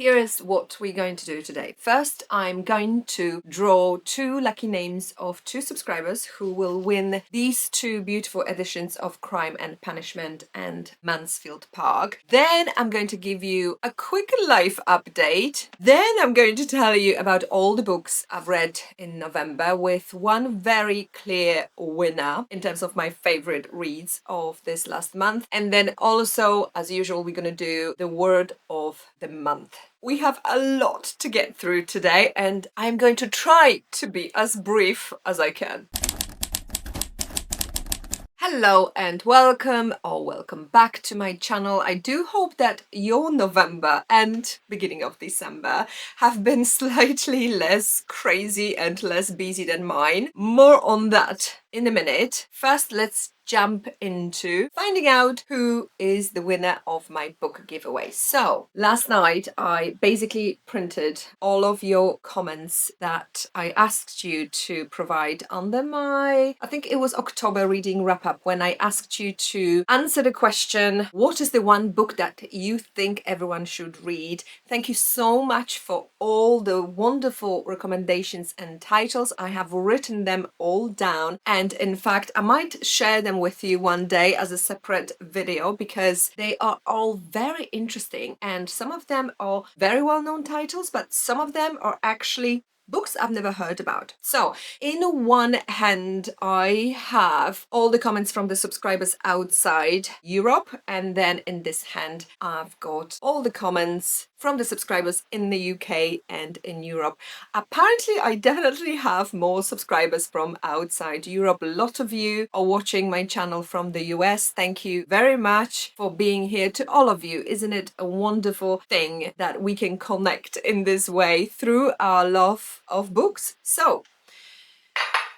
here is what we're going to do today. First, I'm going to draw 2 lucky names of 2 subscribers who will win these 2 beautiful editions of Crime and Punishment and Mansfield Park. Then I'm going to give you a quick life update. Then I'm going to tell you about all the books I've read in November, with one very clear winner in terms of my favorite reads of this last month. And then also, as usual, we're going to do the word of the month. We have a lot to get through today, and I'm going to try to be as brief as I can. Hello and welcome or welcome back to my channel. I do hope that your November and beginning of December have been slightly less crazy and less busy than mine. More on that in a minute. First, let's jump into finding out who is the winner of my book giveaway. So last night I basically printed all of your comments that I asked you to provide under my, I think it was October reading wrap up, when I asked you to answer the question, what is the one book that you think everyone should read? Thank you so much for all the wonderful recommendations and titles. I have written them all down, and in fact I might share them with you one day as a separate video, because they are all very interesting and some of them are very well-known titles, but some of them are actually books I've never heard about. So in one hand I have all the comments from the subscribers outside Europe, and then in this hand I've got all the comments from the subscribers in the UK and in Europe. Apparently I definitely have more subscribers from outside Europe. A lot of you are watching my channel from the US. Thank you very much for being here, to all of you. Isn't it a wonderful thing that we can connect in this way through our love of books? So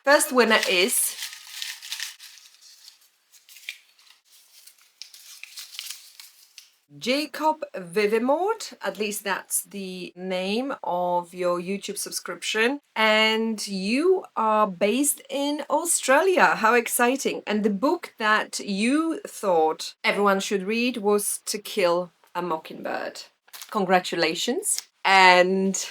first winner is Jacob Vivimord, at least that's the name of your YouTube subscription, and you are based in Australia. How exciting! And the book that you thought everyone should read was To Kill a Mockingbird. Congratulations. And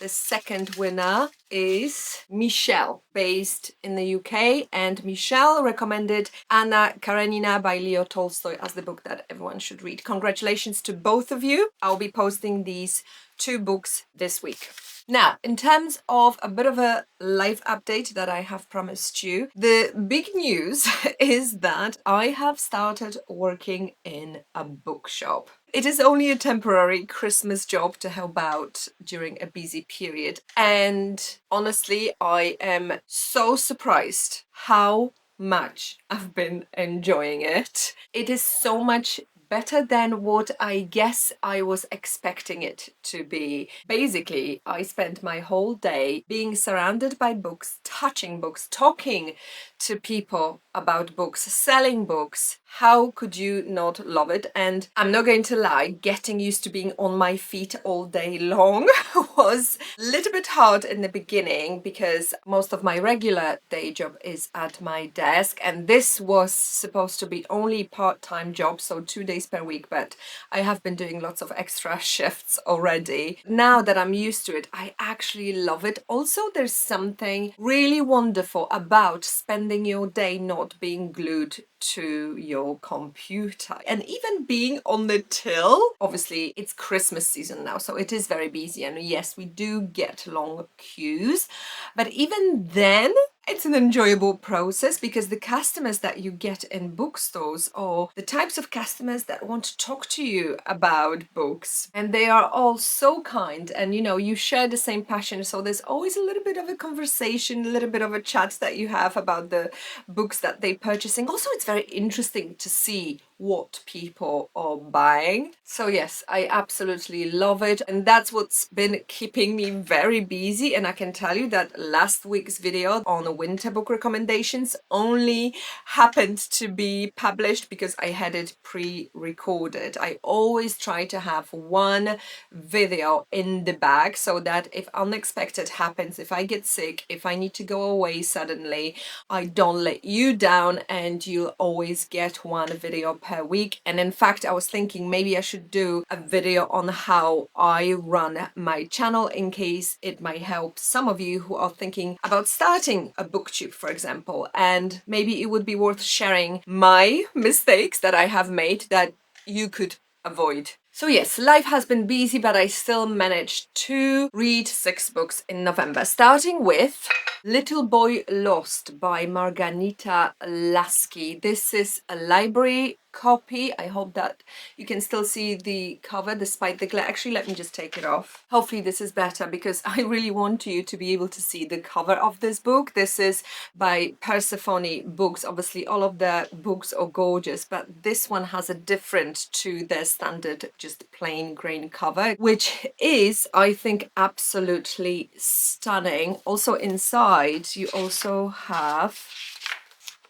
the second winner is Michelle, based in the UK, and Michelle recommended Anna Karenina by Leo Tolstoy as the book that everyone should read. Congratulations to both of you. I'll be posting these 2 books this week. Now, in terms of a bit of a life update that I have promised you, the big news is that I have started working in a bookshop. It is only a temporary Christmas job to help out during a busy period, and honestly I am so surprised how much I've been enjoying it. It is so much better than what I guess I was expecting it to be. Basically, I spent my whole day being surrounded by books, touching books, talking to people about books, selling books. How could you not love it? And I'm not going to lie, getting used to being on my feet all day long was a little bit hard in the beginning, because most of my regular day job is at my desk, and this was supposed to be only part-time job, so 2 days per week, but I have been doing lots of extra shifts already. Now that I'm used to it, I actually love it. Also, there's something really wonderful about spending your day not being glued to your computer and even being on the till. Obviously it's Christmas season now, so it is very busy, and yes, we do get long queues, but even then it's an enjoyable process, because the customers that you get in bookstores are the types of customers that want to talk to you about books, and they are all so kind, and you know, you share the same passion, so there's always a little bit of a conversation, a little bit of a chat that you have about the books that they're purchasing. Also, it's very interesting to see what people are buying. So yes, I absolutely love it, and that's what's been keeping me very busy. And I can tell you that last week's video on winter book recommendations only happened to be published because I had it pre-recorded. I always try to have one video in the bag, so that if unexpected happens, if I get sick, if I need to go away suddenly, I don't let you down, and you'll always get one video per week. And in fact, I was thinking maybe I should do a video on how I run my channel, in case it might help some of you who are thinking about starting a booktube, for example. And maybe it would be worth sharing my mistakes that I have made that you could avoid. So yes, life has been busy, but I still managed to read 6 books in November, starting with Little Boy Lost by Marghanita Laski. This is a library copy. I hope that you can still see the cover despite the glare. Actually, let me just take it off. Hopefully this is better, because I really want you to be able to see the cover of this book. This is by Persephone Books. Obviously all of the books are gorgeous, but this one has a different to their standard just plain grain cover, which is, I think, absolutely stunning. Also inside you also have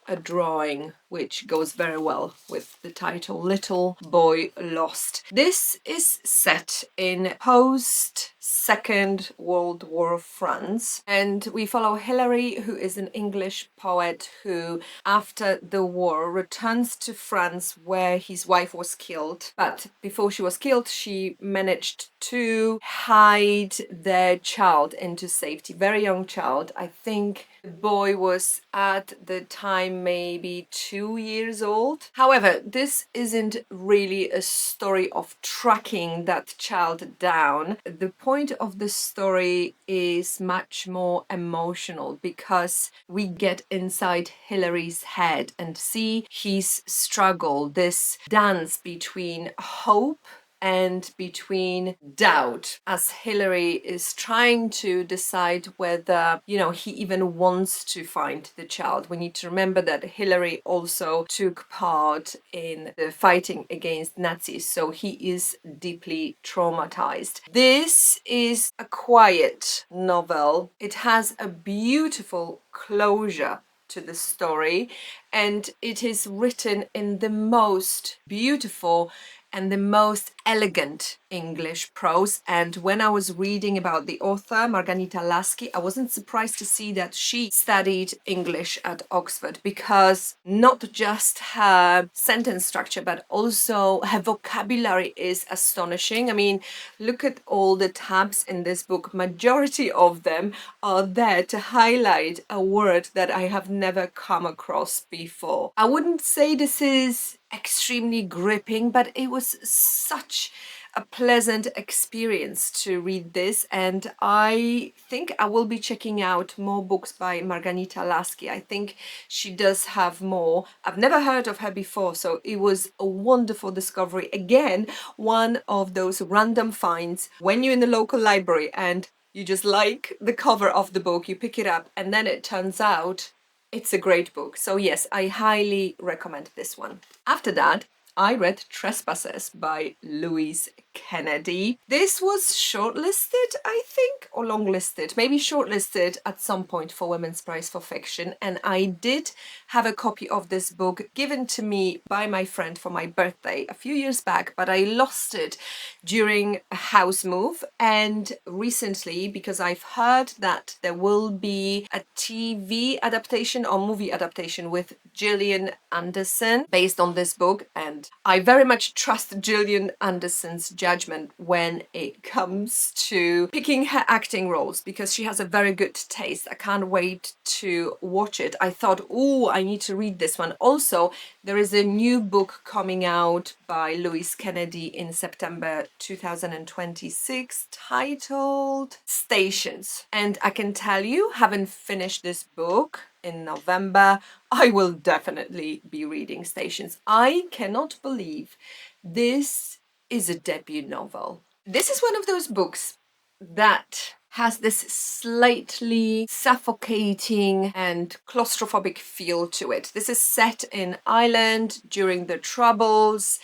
a drawing which goes very well with the title Little Boy Lost. This is set in post Second World War France, and we follow Hilary, who is an English poet who after the war returns to France where his wife was killed, but before she was killed she managed to hide their child into safety, very young child. I think the boy was at the time maybe 2 years old. However, this isn't really a story of tracking that child down. The point of the story is much more emotional, because we get inside Hilary's head and see his struggle, this dance between hope and between doubt, as Hilary is trying to decide whether, you know, he even wants to find the child. We need to remember that Hilary also took part in the fighting against Nazis, so he is deeply traumatized. This is a quiet novel. It has a beautiful closure to the story, and it is written in the most beautiful and the most elegant English prose. And when I was reading about the author, Marghanita Laski, I wasn't surprised to see that she studied English at Oxford, because not just her sentence structure, but also her vocabulary is astonishing. I mean, look at all the tabs in this book. Majority of them are there to highlight a word that I have never come across before. I wouldn't say this is extremely gripping, but it was such a pleasant experience to read this, and I think I will be checking out more books by Marghanita Laski. I think she does have more. I've never heard of her before, so it was a wonderful discovery. Again, one of those random finds when you're in the local library and you just like the cover of the book, you pick it up, and then it turns out it's a great book. So yes, I highly recommend this one. After that, I read Trespasses by Louise Kennedy. This was shortlisted, I think, or longlisted, maybe shortlisted at some point for Women's Prize for Fiction. And I did have a copy of this book given to me by my friend for my birthday a few years back, but I lost it during a house move. And recently, because I've heard that there will be a TV adaptation or movie adaptation with Gillian Anderson based on this book, and I very much trust Gillian Anderson's judgment when it comes to picking her acting roles, because she has a very good taste. I can't wait to watch it. I thought, oh, I need to read this one. Also, there is a new book coming out by Louise Kennedy in September 2026 titled Stations. And I can tell you, having finished this book in November, I will definitely be reading Stations. I cannot believe this is a debut novel. This is one of those books that has this slightly suffocating and claustrophobic feel to it. This is set in Ireland during the Troubles,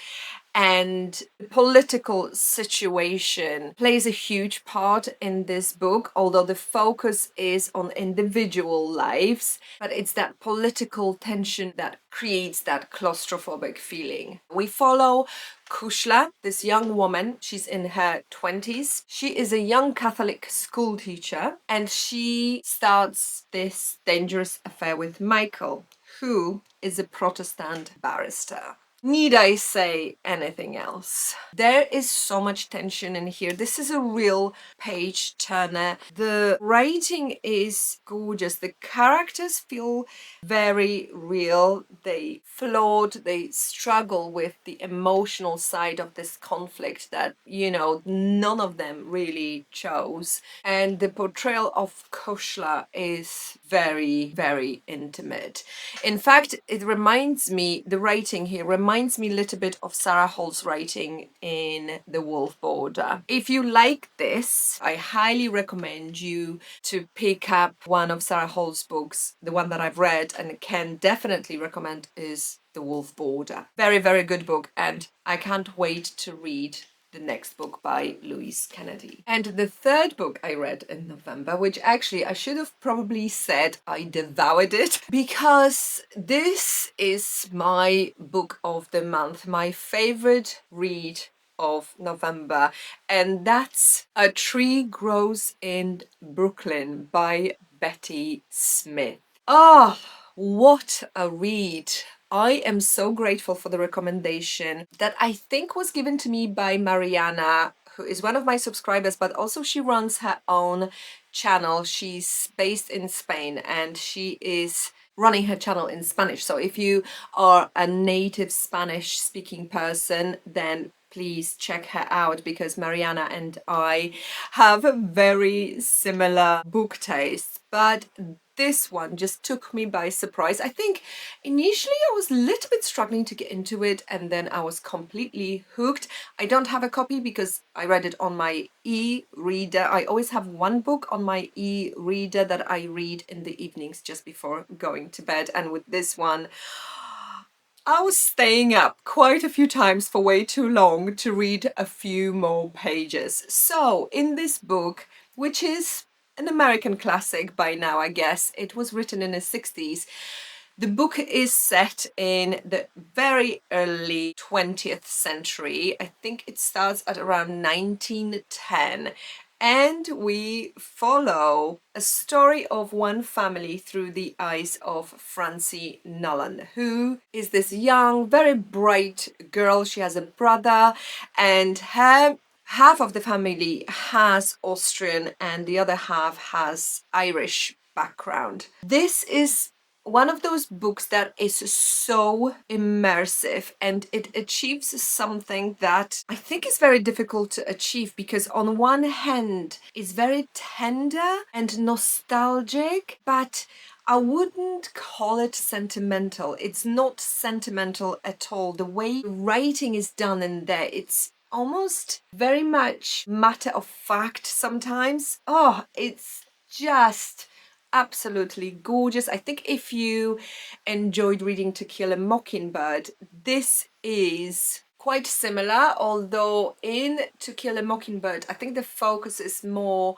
and the political situation plays a huge part in this book, although the focus is on individual lives, but it's that political tension that creates that claustrophobic feeling. We follow Kushla, this young woman. She's in her 20s. She is a young Catholic school teacher, and she starts this dangerous affair with Michael, who is a Protestant barrister. Need I say anything else? There is so much tension in here. This is a real page turner. The writing is gorgeous. The characters feel very real. They flawed, they struggle with the emotional side of this conflict that, you know, none of them really chose. And the portrayal of Koshla is very, very intimate. In fact, it reminds me, the writing here reminds me a little bit of Sarah Hall's writing in The Wolf Border. If you like this, I highly recommend you to pick up one of Sarah Hall's books. The one that I've read and can definitely recommend is The Wolf Border. Very, very good book, and I can't wait to read the next book by Louise Kennedy. And the third book I read in November, which actually I should have probably said I devoured it, because this is my book of the month, my favorite read of November, and that's A Tree Grows in Brooklyn by Betty Smith. Oh, what a read! I am so grateful for the recommendation that I think was given to me by Mariana, who is one of my subscribers, but also she runs her own channel. She's based in Spain and she is running her channel in Spanish. So if you are a native Spanish speaking person, then please check her out, because Mariana and I have a very similar book taste. But this one just took me by surprise. I think initially I was a little bit struggling to get into it, and then I was completely hooked. I don't have a copy because I read it on my e-reader. I always have one book on my e-reader that I read in the evenings just before going to bed, and with this one I was staying up quite a few times for way too long to read a few more pages. So in this book, which is an American classic by now, I guess, it was written in the 60s. The book is set in the very early 20th century. I think it starts at around 1910. And we follow a story of one family through the eyes of Francie Nolan, who is this young, very bright girl. She has a brother, and her half of the family has Austrian and the other half has Irish background. This is one of those books that is so immersive, and it achieves something that I think is very difficult to achieve, because on one hand it's very tender and nostalgic, but I wouldn't call it sentimental. It's not sentimental at all. The way writing is done in there, it's almost very much matter of fact sometimes. Oh, it's just absolutely gorgeous. I think if you enjoyed reading To Kill a Mockingbird, this is quite similar, although in To Kill a Mockingbird, I think the focus is more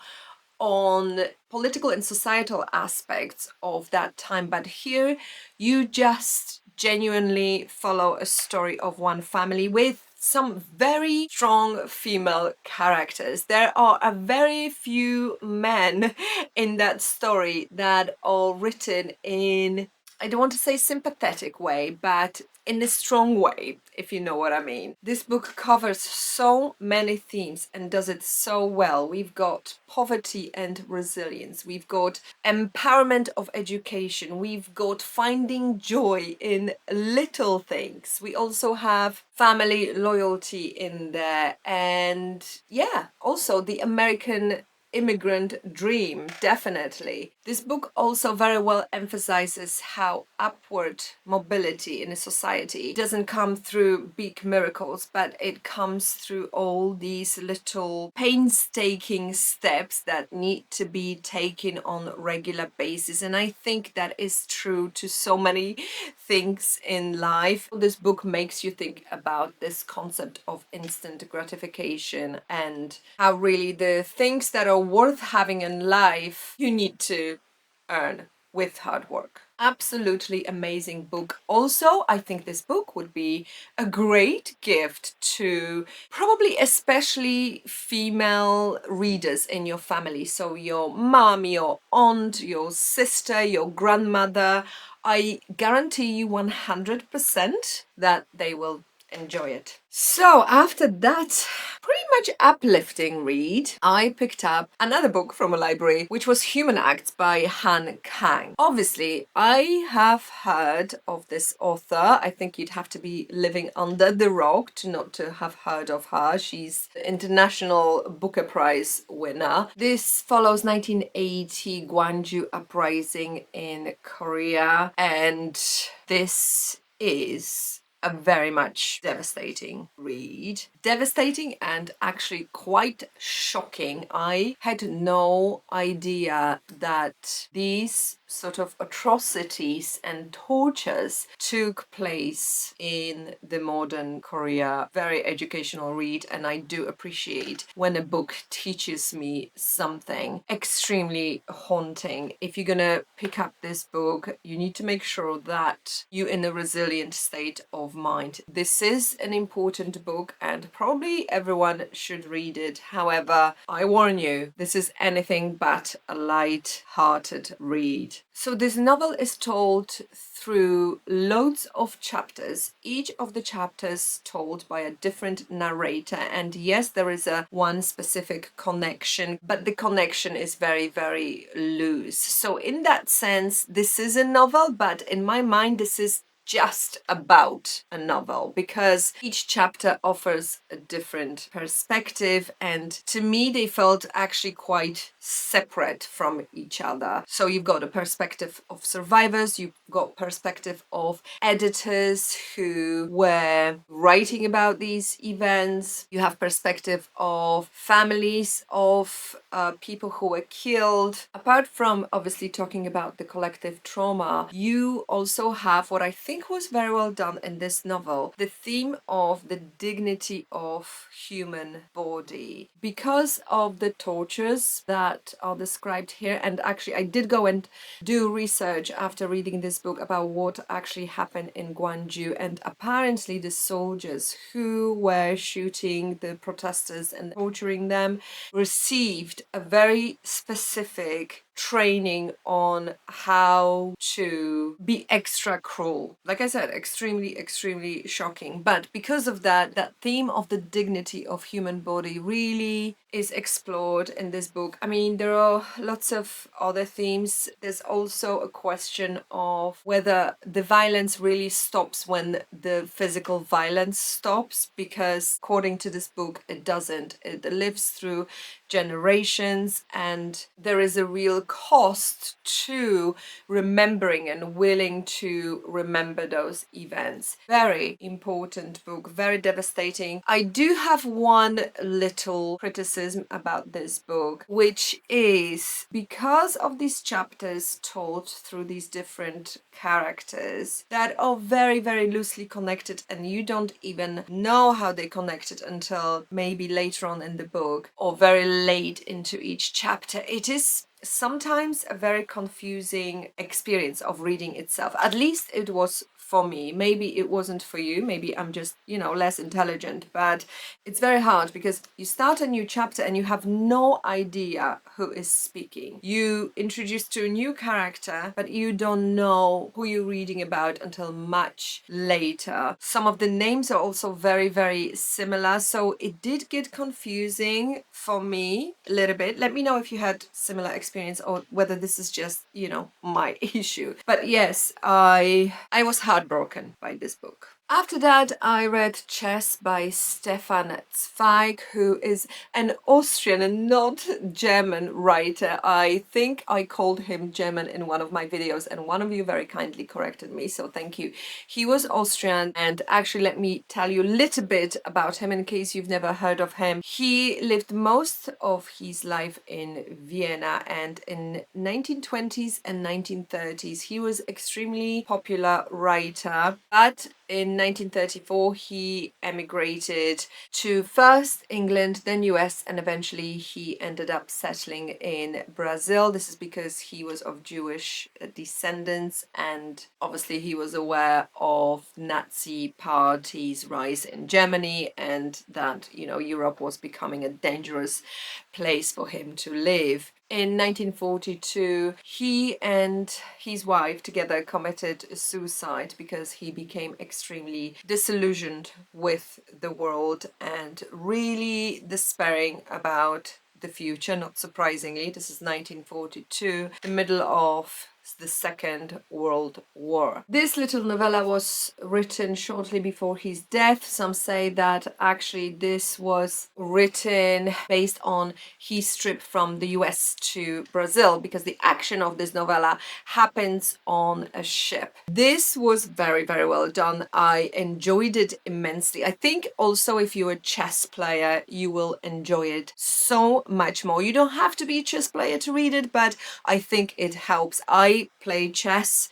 on political and societal aspects of that time, but here you just genuinely follow a story of one family with some very strong female characters. There are a very few men in that story that are written in, I don't want to say sympathetic way, but in a strong way, if you know what I mean. This book covers so many themes and does it so well. We've got poverty and resilience. We've got empowerment of education. We've got finding joy in little things. We also have family loyalty in there. And yeah, also the American immigrant dream, definitely. This book also very well emphasizes how upward mobility in a society doesn't come through big miracles, but it comes through all these little painstaking steps that need to be taken on a regular basis. And I think that is true to so many things in life. This book makes you think about this concept of instant gratification and how really the things that are worth having in life you need to earn with hard work. Absolutely amazing book. Also, I think this book would be a great gift to probably especially female readers in your family. So your mom, your aunt, your sister, your grandmother. I guarantee you 100% that they will enjoy it. So after that pretty much uplifting read, I picked up another book from a library, which was Human Acts by Kang. Obviously, I have heard of this author. I think you'd have to be living under the rock to not to have heard of her. She's the International Booker Prize winner. This follows 1980 Gwangju uprising in Korea, and this is a very much devastating read. Devastating and actually quite shocking. I had no idea that these sort of atrocities and tortures took place in the modern Korea. Very educational read, and I do appreciate when a book teaches me something extremely haunting. If you're gonna pick up this book, you need to make sure that you're in a resilient state of mind. This is an important book and probably everyone should read it. However, I warn you, this is anything but a light-hearted read. So this novel is told through loads of chapters, each of the chapters told by a different narrator. And yes, there is a one specific connection, but the connection is very, very loose. So in that sense, this is a novel, but in my mind, this is just about a novel because each chapter offers a different perspective, and to me they felt actually quite separate from each other. So you've got a perspective of survivors, you've got perspective of editors who were writing about these events, you have perspective of families of people who were killed. Apart from obviously talking about the collective trauma, you also have what I think was very well done in this novel, the theme of the dignity of human body. Because of the tortures that are described here, and actually I did go and do research after reading this book about what actually happened in Gwangju, and apparently the soldiers who were shooting the protesters and torturing them received a very specific training on how to be extra cruel. Like I said, extremely shocking. But because of that, that theme of the dignity of human body really is explored in this book. I mean, there are lots of other themes. There's also a question of whether the violence really stops when the physical violence stops, because according to this book, it doesn't. It lives through generations, and there is a real cost to remembering and willing to remember those events. Very important book, very devastating. I do have one little criticism about this book, which is because of these chapters told through these different characters that are very, very loosely connected, and you don't even know how they connected until maybe later on in the book or very late into each chapter. It is sometimes a very confusing experience of reading itself. At least it was for me. Maybe it wasn't for you. Maybe I'm just, less intelligent. But it's very hard because you start a new chapter and you have no idea who is speaking. You introduced to a new character, but you don't know who you're reading about until much later. Some of the names are also very, very similar. So it did get confusing for me a little bit. Let me know if you had similar experience or whether this is just, my issue. But yes, I was heartbroken by this book. After that, I read Chess by Stefan Zweig, who is an Austrian and not German writer. I think I called him German in one of my videos, and one of you very kindly corrected me, so thank you. He was Austrian, and actually let me tell you a little bit about him in case you've never heard of him. He lived most of his life in Vienna, and in 1920s and 1930s he was extremely popular writer, but in in 1934, he emigrated to first England, then US, and eventually he ended up settling in Brazil. This is because he was of Jewish descendants, and obviously he was aware of Nazi party's rise in Germany and that, Europe was becoming a dangerous place for him to live. In 1942, he and his wife together committed suicide because he became extremely disillusioned with the world and really despairing about the future. Not surprisingly, this is 1942, the middle of the Second World War. This little novella was written shortly before his death. Some say that actually this was written based on his trip from the US to Brazil, because the action of this novella happens on a ship. This was very, very well done. I enjoyed it immensely. I think also if you're a chess player, you will enjoy it so much more. You don't have to be a chess player to read it, but I think it helps. I play chess.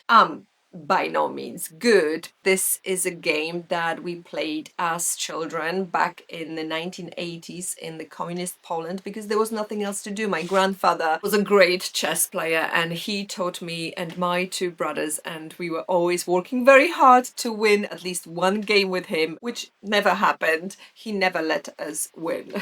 By no means good. This is a game that we played as children back in the 1980s in the communist Poland because there was nothing else to do. My grandfather was a great chess player and he taught me and my two brothers, and we were always working very hard to win at least one game with him, which never happened. He never let us win.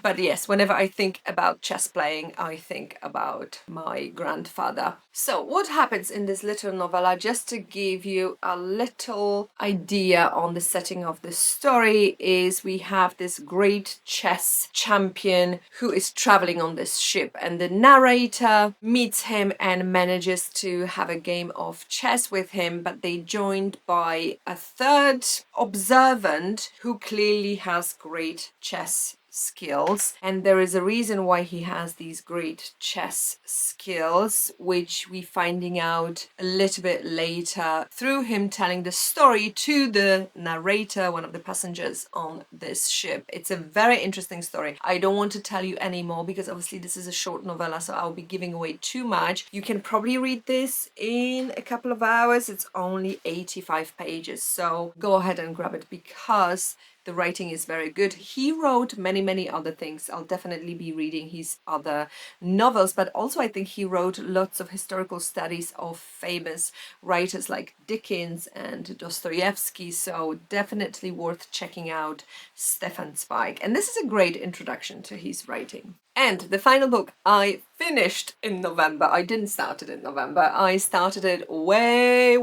But yes, whenever I think about chess playing, I think about my grandfather. So what happens in this little novella, just to give you a little idea on the setting of the story, is we have this great chess champion who is traveling on this ship, and the narrator meets him and manages to have a game of chess with him, but they joined by a third observant who clearly has great chess skills, and there is a reason why he has these great chess skills, which we finding out a little bit later through him telling the story to the narrator, one of the passengers on this ship. It's a very interesting story. I don't want to tell you anymore because obviously this is a short novella, so I'll be giving away too much. You can probably read this in a couple of hours. It's only 85 pages, so go ahead and grab it because the writing is very good. He wrote many other things. I'll definitely be reading his other novels, but also I think he wrote lots of historical studies of famous writers like Dickens and Dostoevsky, so definitely worth checking out Stefan Zweig. And this is a great introduction to his writing. And the final book I finished in November. I didn't start it in November. I started it way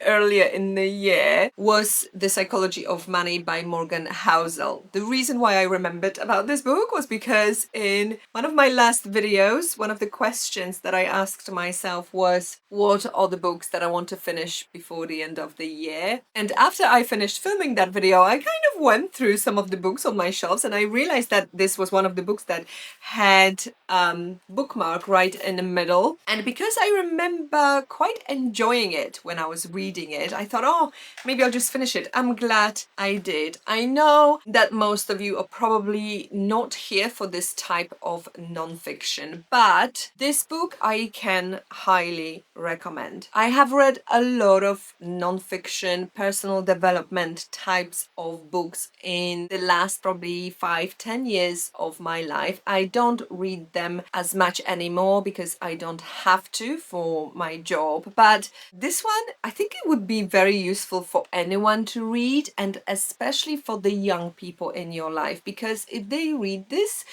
earlier in the year, was The Psychology of Money by Morgan Housel. The reason why I remembered about this book was because in one of my last videos, one of the questions that I asked myself was, what are the books that I want to finish before the end of the year? And after I finished filming that video, I kind of went through some of the books on my shelves and I realized that this was one of the books that had bookmark right in the middle, and because I remember quite enjoying it when I was reading it, I thought, oh, maybe I'll just finish it. I'm glad I did. I know that most of you are probably not here for this type of non-fiction, but this book I can highly recommend. I have read a lot of non-fiction, personal development types of books in the last probably 5-10 years of my life. I don't read them as much anymore because I don't have to for my job, but this one I think it would be very useful for anyone to read, and especially for the young people in your life, because if they read this,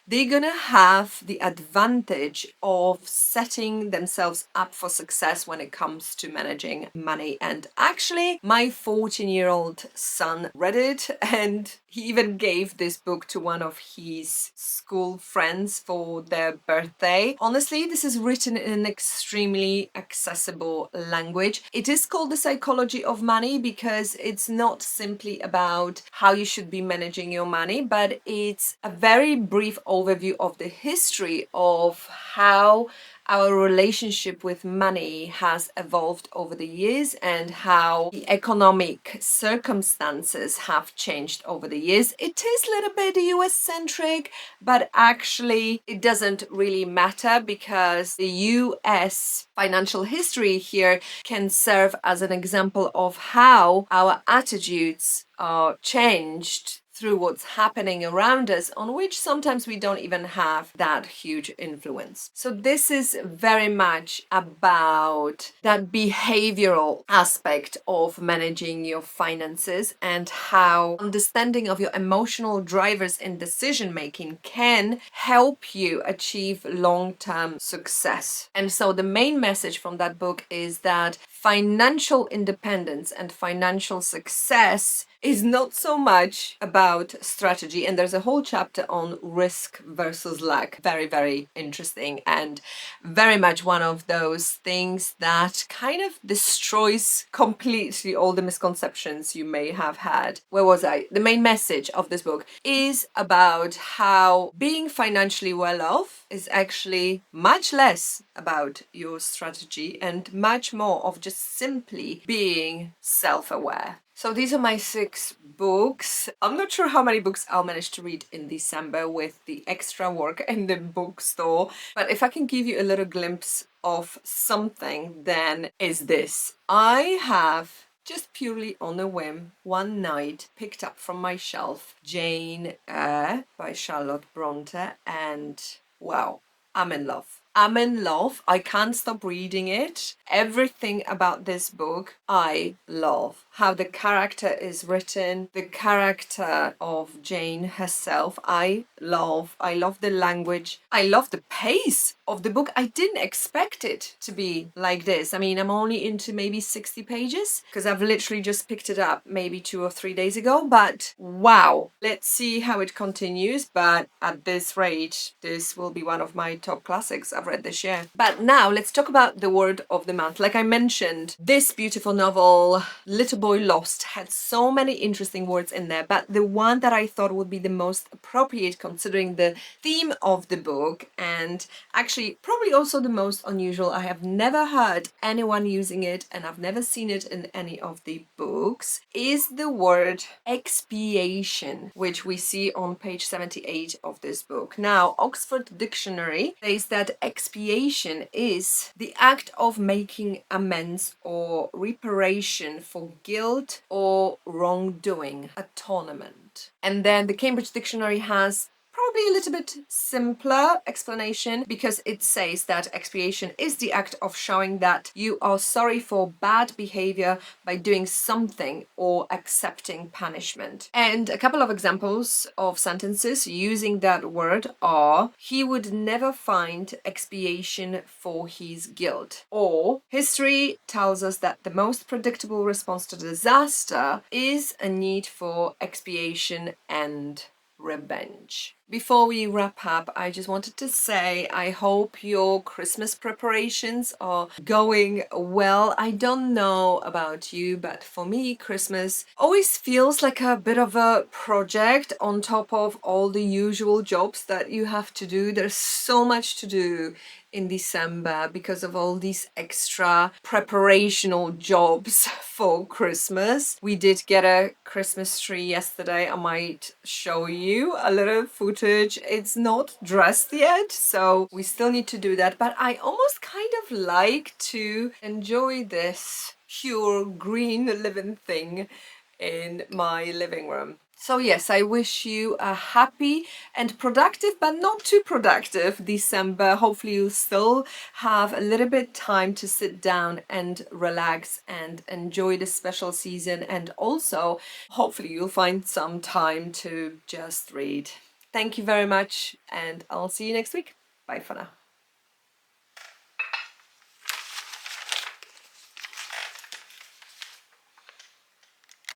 they're gonna have the advantage of setting themselves up for success when it comes to managing money. And actually my 14-year-old son read it, and he even gave this book to one of his school friends for their birthday. Honestly, this is written in an extremely accessible language. It is called The Psychology of Money because it's not simply about how you should be managing your money, but it's a very brief overview of the history of how our relationship with money has evolved over the years and how the economic circumstances have changed over the years. It is a little bit US centric, but actually it doesn't really matter because the US financial history here can serve as an example of how our attitudes are changed through what's happening around us, on which sometimes we don't even have that huge influence. So this is very much about that behavioral aspect of managing your finances and how understanding of your emotional drivers in decision making can help you achieve long-term success. And so the main message from that book is that financial independence and financial success is not so much about strategy. And there's a whole chapter on risk versus luck. Very, very interesting and very much one of those things that kind of destroys completely all the misconceptions you may have had. Where was I? The main message of this book is about how being financially well off is actually much less about your strategy and much more of just simply being self-aware. So these are my 6 books. I'm not sure how many books I'll manage to read in December with the extra work in the bookstore, but if I can give you a little glimpse of something, then is this. I have just purely on a whim, one night picked up from my shelf Jane Eyre by Charlotte Bronte, and wow, I'm in love. I'm in love. I can't stop reading it. Everything about this book I love. How the character is written, the character of Jane herself, I love. I love the language. I love the pace of the book. I didn't expect it to be like this. I mean, I'm only into maybe 60 pages because I've literally just picked it up maybe 2 or 3 days ago, but wow. Let's see how it continues, but at this rate, this will be one of my top classics I've read this year. But now let's talk about the word of the month. Like I mentioned, this beautiful novel, Little Boy Lost, had so many interesting words in there, but the one that I thought would be the most appropriate considering the theme of the book, and actually probably also the most unusual, I have never heard anyone using it and I've never seen it in any of the books, is the word expiation, which we see on page 78 of this book. Now, Oxford Dictionary says that expiation is the act of making amends or reparation for guilt or wrongdoing, atonement. And then the Cambridge Dictionary has probably a little bit simpler explanation because it says that expiation is the act of showing that you are sorry for bad behavior by doing something or accepting punishment. And a couple of examples of sentences using that word are: he would never find expiation for his guilt, or history tells us that the most predictable response to disaster is a need for expiation and revenge. Before we wrap up, I just wanted to say I hope your Christmas preparations are going well. I don't know about you, but for me, Christmas always feels like a bit of a project on top of all the usual jobs that you have to do. There's so much to do in December because of all these extra preparational jobs for Christmas. We did get a Christmas tree yesterday. I might show you a little footage. It's not dressed yet, so we still need to do that, but I almost kind of like to enjoy this pure green living thing in my living room. So yes, I wish you a happy and productive, but not too productive December. Hopefully you'll still have a little bit time to sit down and relax and enjoy the special season. And also, hopefully you'll find some time to just read. Thank you very much, and I'll see you next week. Bye for now.